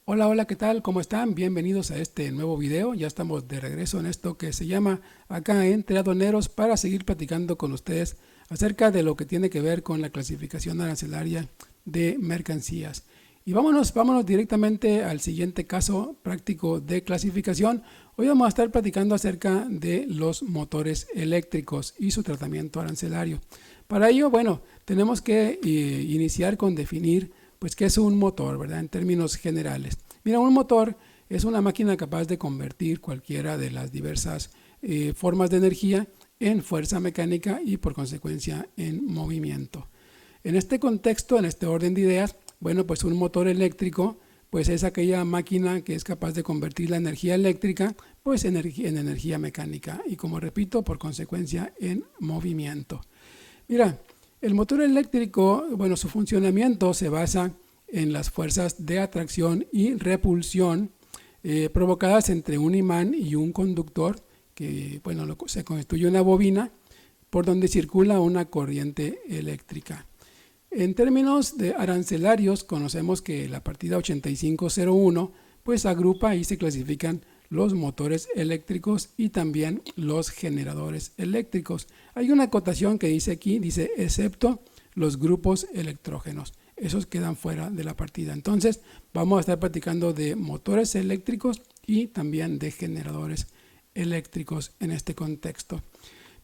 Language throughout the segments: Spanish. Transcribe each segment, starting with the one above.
Hola, hola, ¿qué tal? ¿Cómo están? Bienvenidos a este nuevo video. Ya estamos de regreso en esto que se llama acá Entre Aduaneros para seguir platicando con ustedes acerca de lo que tiene que ver con la clasificación arancelaria de mercancías. Y vámonos directamente al siguiente caso práctico de clasificación. Hoy vamos a estar platicando acerca de los motores eléctricos y su tratamiento arancelario. Para ello, bueno, tenemos que iniciar con definir pues qué es un motor, ¿verdad? En términos generales. Mira, un motor es una máquina capaz de convertir cualquiera de las diversas formas de energía en fuerza mecánica y por consecuencia en movimiento. En este contexto, en este orden de ideas, bueno, pues un motor eléctrico pues es aquella máquina que es capaz de convertir la energía eléctrica pues en energía mecánica y, como repito, por consecuencia en movimiento. Mira, el motor eléctrico, bueno, su funcionamiento se basa en las fuerzas de atracción y repulsión provocadas entre un imán y un conductor, que bueno, se constituye una bobina por donde circula una corriente eléctrica. En términos de arancelarios, conocemos que la partida 8501 pues agrupa y se clasifican los motores eléctricos y también los generadores eléctricos. Hay una acotación que dice aquí, dice excepto los grupos electrógenos. Esos quedan fuera de la partida. Entonces vamos a estar platicando de motores eléctricos y también de generadores eléctricos en este contexto.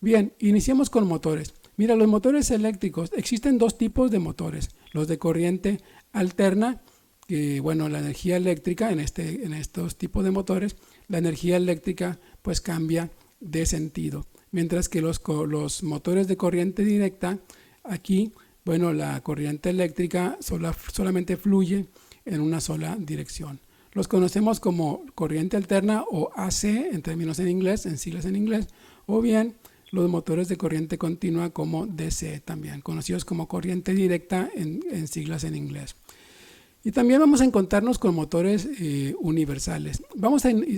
Bien, iniciemos con motores. Mira, los motores eléctricos, existen dos tipos de motores. Los de corriente alterna, que bueno, la energía eléctrica en estos tipos de motores, la energía eléctrica pues cambia de sentido. Mientras que los motores de corriente directa, aquí, bueno, la corriente eléctrica solamente fluye en una sola dirección. Los conocemos como corriente alterna o AC en términos en inglés, en siglas en inglés, o bien los motores de corriente continua como DC también, conocidos como corriente directa en siglas en inglés. Y también vamos a encontrarnos con motores universales.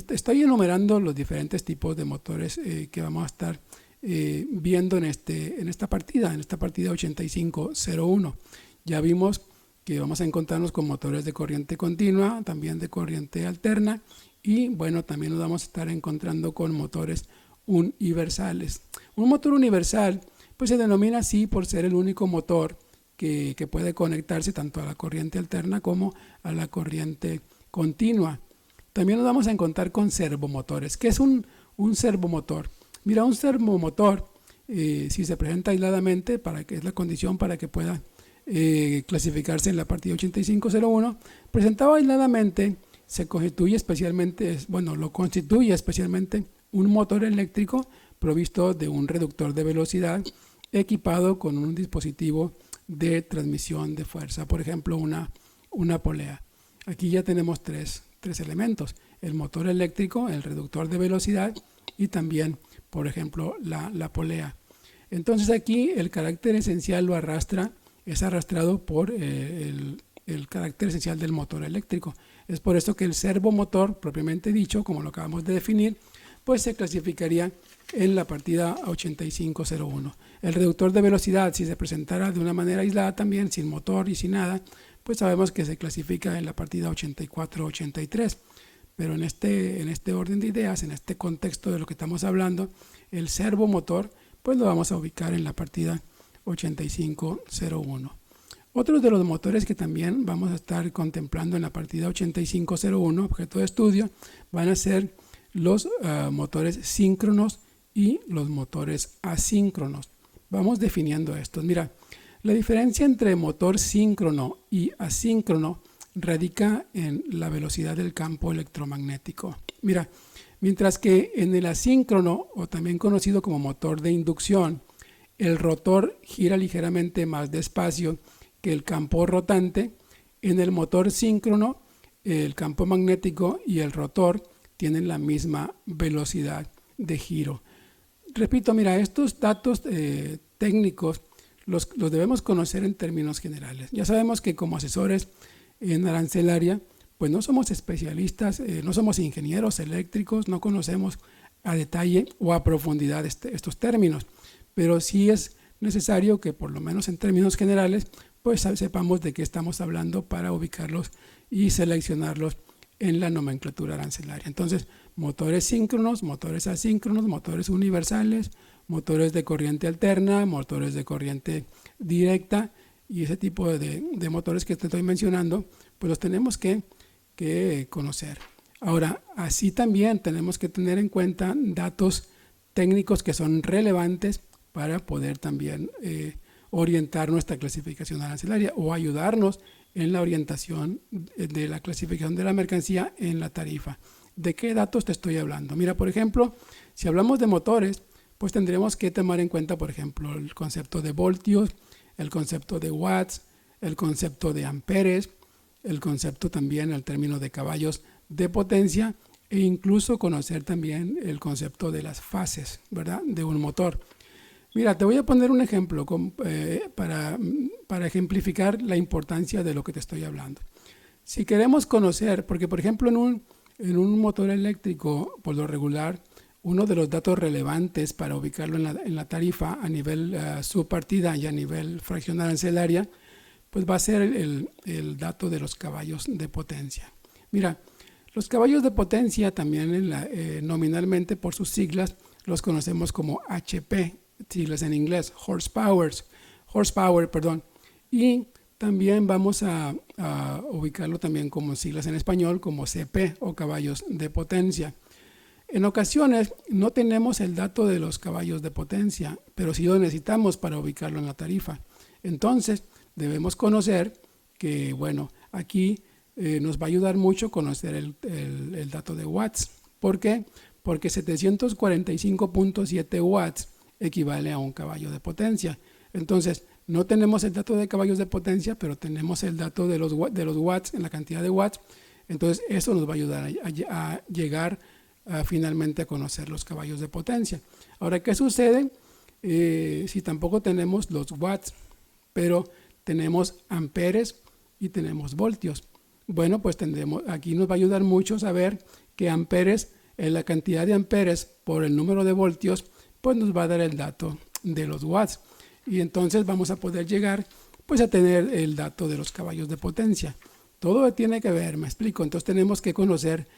Estoy enumerando los diferentes tipos de motores que vamos a estar viendo en esta partida 8501. Ya vimos que vamos a encontrarnos con motores de corriente continua, también de corriente alterna, y bueno, también nos vamos a estar encontrando con motores universales. Un motor universal pues se denomina así por ser el único motor que puede conectarse tanto a la corriente alterna como a la corriente continua. También nos vamos a encontrar con servomotores. ¿Qué es un servomotor? Mira, un servomotor, si se presenta aisladamente, es la condición para que pueda clasificarse en la partida 8501, presentado aisladamente, lo constituye especialmente un motor eléctrico provisto de un reductor de velocidad equipado con un dispositivo de transmisión de fuerza, por ejemplo una polea. Aquí ya tenemos tres elementos: el motor eléctrico, el reductor de velocidad y también, por ejemplo, la polea. Entonces aquí el carácter esencial es arrastrado por el carácter esencial del motor eléctrico. Es por esto que el servomotor, propiamente dicho, como lo acabamos de definir, pues se clasificaría en la partida 8501. El reductor de velocidad, si se presentara de una manera aislada también, sin motor y sin nada, pues sabemos que se clasifica en la partida 84-83. Pero en este orden de ideas, en este contexto de lo que estamos hablando, el servomotor, pues lo vamos a ubicar en la partida 8501. Otros de los motores que también vamos a estar contemplando en la partida 8501, objeto de estudio, van a ser los motores síncronos y los motores asíncronos. Vamos definiendo estos. Mira, la diferencia entre motor síncrono y asíncrono radica en la velocidad del campo electromagnético. Mira, mientras que en el asíncrono, o también conocido como motor de inducción, el rotor gira ligeramente más despacio que el campo rotante, en el motor síncrono, el campo magnético y el rotor tienen la misma velocidad de giro. Repito, mira, estos datos técnicos los debemos conocer en términos generales. Ya sabemos que como asesores en arancelaria, pues no somos especialistas, no somos ingenieros eléctricos, no conocemos a detalle o a profundidad estos términos, pero sí es necesario que por lo menos en términos generales pues sepamos de qué estamos hablando para ubicarlos y seleccionarlos en la nomenclatura arancelaria. Entonces, motores síncronos, motores asíncronos, motores universales, motores de corriente alterna, motores de corriente directa y ese tipo de motores que te estoy mencionando, pues los tenemos que conocer. Ahora, así también tenemos que tener en cuenta datos técnicos que son relevantes para poder también orientar nuestra clasificación arancelaria o ayudarnos en la orientación de la clasificación de la mercancía en la tarifa. ¿De qué datos te estoy hablando? Mira, por ejemplo, si hablamos de motores, pues tendremos que tomar en cuenta, por ejemplo, el concepto de voltios, el concepto de watts, el concepto de amperes, el concepto también, el término de caballos de potencia e incluso conocer también el concepto de las fases, ¿verdad?, de un motor. Mira, te voy a poner un ejemplo para ejemplificar la importancia de lo que te estoy hablando. Si queremos conocer, porque por ejemplo en un motor eléctrico, por lo regular, uno de los datos relevantes para ubicarlo en la tarifa a nivel subpartida y a nivel fracción arancelaria, pues va a ser el dato de los caballos de potencia. Mira, los caballos de potencia también nominalmente por sus siglas los conocemos como HP, siglas en inglés, horsepower, y también vamos a ubicarlo también como siglas en español como CP o caballos de potencia. En ocasiones no tenemos el dato de los caballos de potencia, pero sí lo necesitamos para ubicarlo en la tarifa. Entonces debemos conocer que, bueno, aquí nos va a ayudar mucho conocer el dato de watts. ¿Por qué? Porque 745.7 watts equivale a un caballo de potencia. Entonces, no tenemos el dato de caballos de potencia, pero tenemos el dato de los watts, en la cantidad de watts. Entonces, eso nos va a ayudar a llegar finalmente a conocer los caballos de potencia. Ahora, ¿qué sucede si tampoco tenemos los watts, pero tenemos amperes y tenemos voltios? Bueno, pues aquí nos va a ayudar mucho saber que amperes, la cantidad de amperes por el número de voltios, pues nos va a dar el dato de los watts. Y entonces vamos a poder llegar pues a tener el dato de los caballos de potencia. Todo tiene que ver, me explico. Entonces tenemos que conocer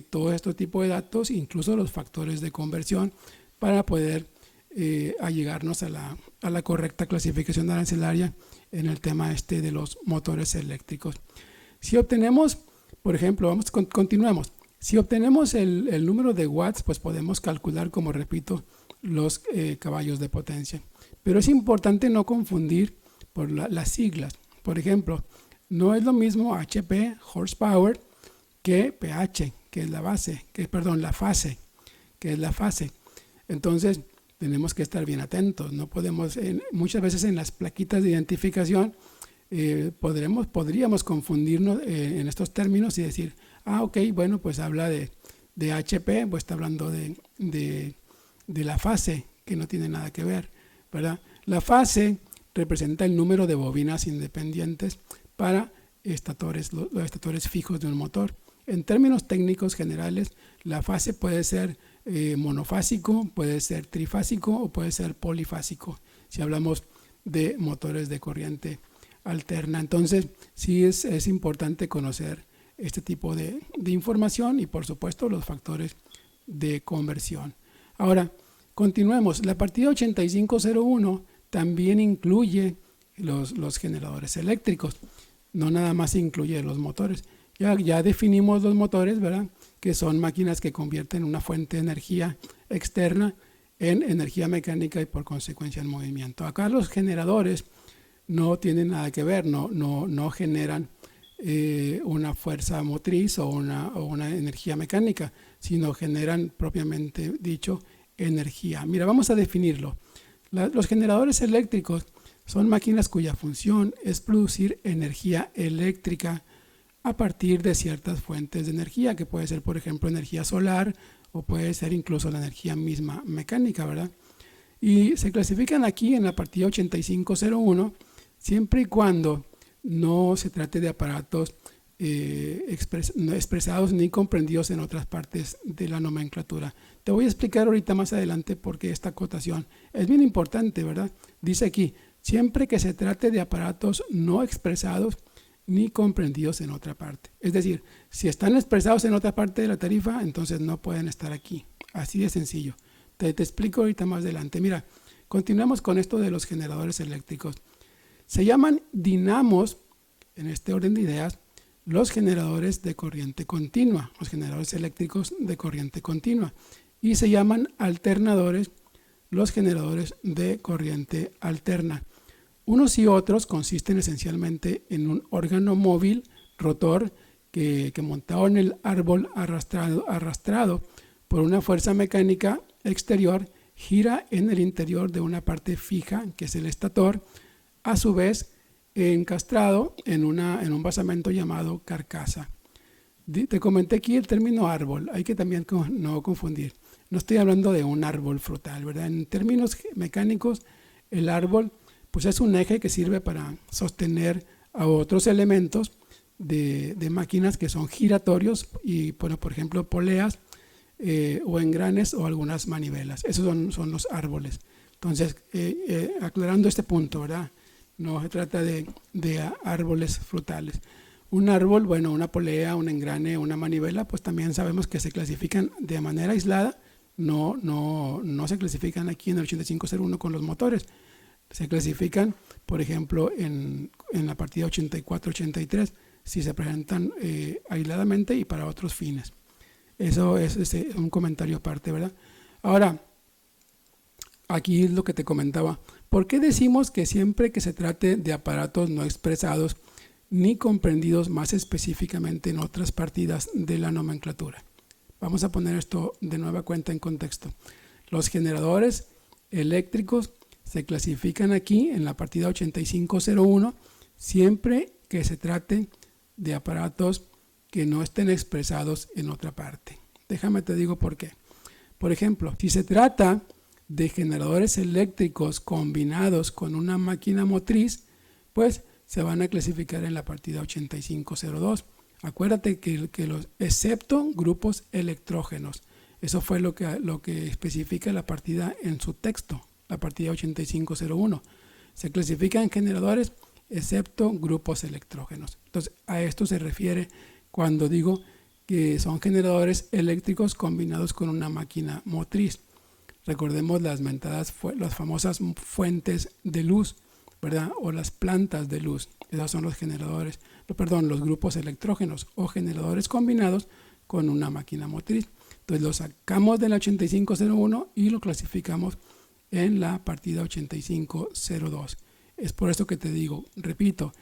todo este tipo de datos, incluso los factores de conversión, para poder allegarnos a la correcta clasificación arancelaria en el tema de los motores eléctricos. Si obtenemos, por ejemplo, continuemos. Si obtenemos el número de watts, pues podemos calcular, como repito, los caballos de potencia. Pero es importante no confundir por las siglas. Por ejemplo, no es lo mismo HP, horsepower, que pH, que es la fase, que es la fase. Entonces, tenemos que estar bien atentos. No podemos, muchas veces en las plaquitas de identificación, podríamos confundirnos en estos términos y decir, ok, bueno, pues habla de HP, pues está hablando de la fase, que no tiene nada que ver, ¿verdad? La fase representa el número de bobinas independientes para los estatores fijos de un motor. En términos técnicos generales, la fase puede ser monofásico, puede ser trifásico o puede ser polifásico, si hablamos de motores de corriente alterna. Entonces, sí es importante conocer este tipo de información y, por supuesto, los factores de conversión. Ahora, continuemos. La partida 8501 también incluye los generadores eléctricos, no nada más incluye los motores. Ya definimos los motores, ¿verdad?, que son máquinas que convierten una fuente de energía externa en energía mecánica y por consecuencia en movimiento. Acá los generadores no tienen nada que ver, no generan una fuerza motriz o una energía mecánica, sino generan propiamente dicho energía. Mira, vamos a definirlo. Los generadores eléctricos son máquinas cuya función es producir energía eléctrica a partir de ciertas fuentes de energía, que puede ser, por ejemplo, energía solar o puede ser incluso la energía misma mecánica, ¿verdad? Y se clasifican aquí en la partida 8501 siempre y cuando no se trate de aparatos no expresados ni comprendidos en otras partes de la nomenclatura. Te voy a explicar ahorita más adelante por qué esta acotación es bien importante, ¿verdad? Dice aquí, siempre que se trate de aparatos no expresados ni comprendidos en otra parte. Es decir, si están expresados en otra parte de la tarifa, entonces no pueden estar aquí. Así de sencillo. Te explico ahorita más adelante. Mira, continuamos con esto de los generadores eléctricos. Se llaman dinamos, en este orden de ideas, los generadores de corriente continua, los generadores eléctricos de corriente continua. Y se llaman alternadores los generadores de corriente alterna. Unos y otros consisten esencialmente en un órgano móvil, rotor, que montado en el árbol arrastrado por una fuerza mecánica exterior, gira en el interior de una parte fija, que es el estator, a su vez encastrado en un basamento llamado carcasa. Te comenté aquí el término árbol, hay que también no confundir. No estoy hablando de un árbol frutal, ¿verdad? En términos mecánicos, el árbol pues es un eje que sirve para sostener a otros elementos de máquinas que son giratorios y, bueno, por ejemplo, poleas o engranes o algunas manivelas. Esos son los árboles. Entonces, aclarando este punto, ¿verdad? No se trata de árboles frutales. Un árbol, bueno, una polea, un engrane, una manivela, pues también sabemos que se clasifican de manera aislada. No se clasifican aquí en el 8501 con los motores. Se clasifican, por ejemplo, en la partida 84-83, si se presentan aisladamente y para otros fines. Eso es un comentario aparte, ¿verdad? Ahora, aquí es lo que te comentaba. ¿Por qué decimos que siempre que se trate de aparatos no expresados ni comprendidos más específicamente en otras partidas de la nomenclatura? Vamos a poner esto de nueva cuenta en contexto. Los generadores eléctricos se clasifican aquí en la partida 8501 siempre que se trate de aparatos que no estén expresados en otra parte. Déjame te digo por qué. Por ejemplo, si se trata de generadores eléctricos combinados con una máquina motriz, pues se van a clasificar en la partida 8502. Acuérdate que los, excepto grupos electrógenos. Eso fue lo que especifica la partida en su texto, la partida 8501. Se clasifican generadores excepto grupos electrógenos. Entonces, a esto se refiere cuando digo que son generadores eléctricos combinados con una máquina motriz. Recordemos las famosas fuentes de luz, ¿verdad? O las plantas de luz. Esos son los generadores, los grupos electrógenos o generadores combinados con una máquina motriz. Entonces lo sacamos del 8501 y lo clasificamos en la partida 8502. Es por eso que te digo, repito,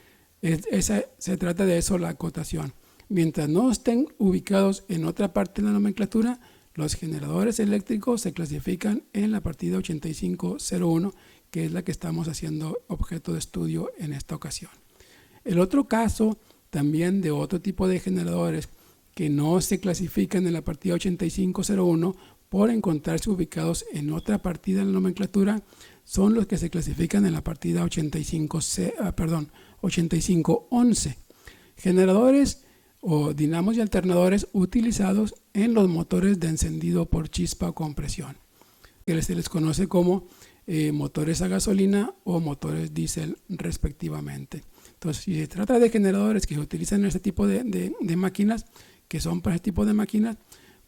se trata de eso la acotación. Mientras no estén ubicados en otra parte de la nomenclatura, los generadores eléctricos se clasifican en la partida 8501, que es la que estamos haciendo objeto de estudio en esta ocasión. El otro caso también de otro tipo de generadores que no se clasifican en la partida 8501 por encontrarse ubicados en otra partida de la nomenclatura son los que se clasifican en la partida 8511. Generadores o dinamos y alternadores utilizados en los motores de encendido por chispa o compresión, que se les conoce como motores a gasolina o motores diésel respectivamente. Entonces, si se trata de generadores que se utilizan en este tipo de máquinas, que son para este tipo de máquinas,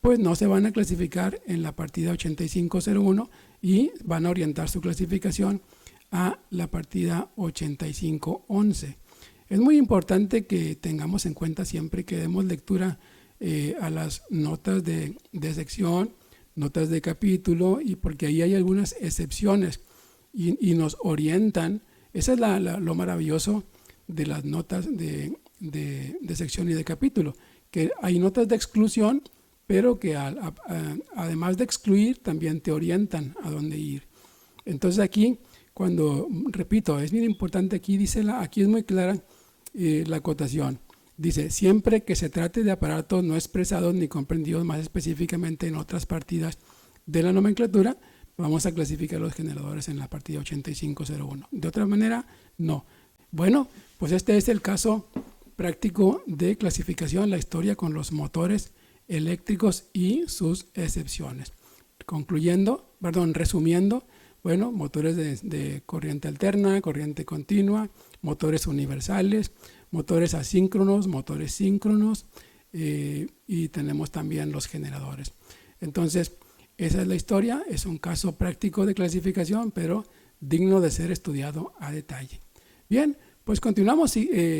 pues no se van a clasificar en la partida 8501 y van a orientar su clasificación a la partida 8511. Es muy importante que tengamos en cuenta siempre que demos lectura a las notas de sección, notas de capítulo, y porque ahí hay algunas excepciones y nos orientan. Eso es lo maravilloso de las notas de sección y de capítulo, que hay notas de exclusión, pero que además de excluir también te orientan a dónde ir. Entonces aquí, repito, es bien importante, aquí es muy clara la acotación. Dice, siempre que se trate de aparatos no expresados ni comprendidos más específicamente en otras partidas de la nomenclatura, vamos a clasificar los generadores en la partida 8501. De otra manera, no. Bueno, pues este es el caso práctico de clasificación, la historia con los motores eléctricos y sus excepciones. Resumiendo, bueno, motores de corriente alterna, corriente continua, motores universales, motores asíncronos, motores síncronos y tenemos también los generadores. Entonces, esa es la historia, es un caso práctico de clasificación, pero digno de ser estudiado a detalle. Bien, pues continuamos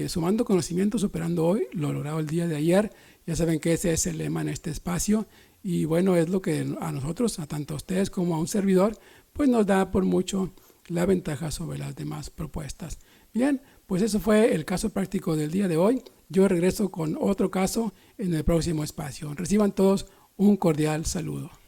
sumando conocimiento, superando hoy lo logrado el día de ayer. Ya saben que ese es el lema en este espacio y bueno, es lo que a nosotros, a tanto a ustedes como a un servidor, pues nos da por mucho la ventaja sobre las demás propuestas. Bien, pues eso fue el caso práctico del día de hoy. Yo regreso con otro caso en el próximo espacio. Reciban todos un cordial saludo.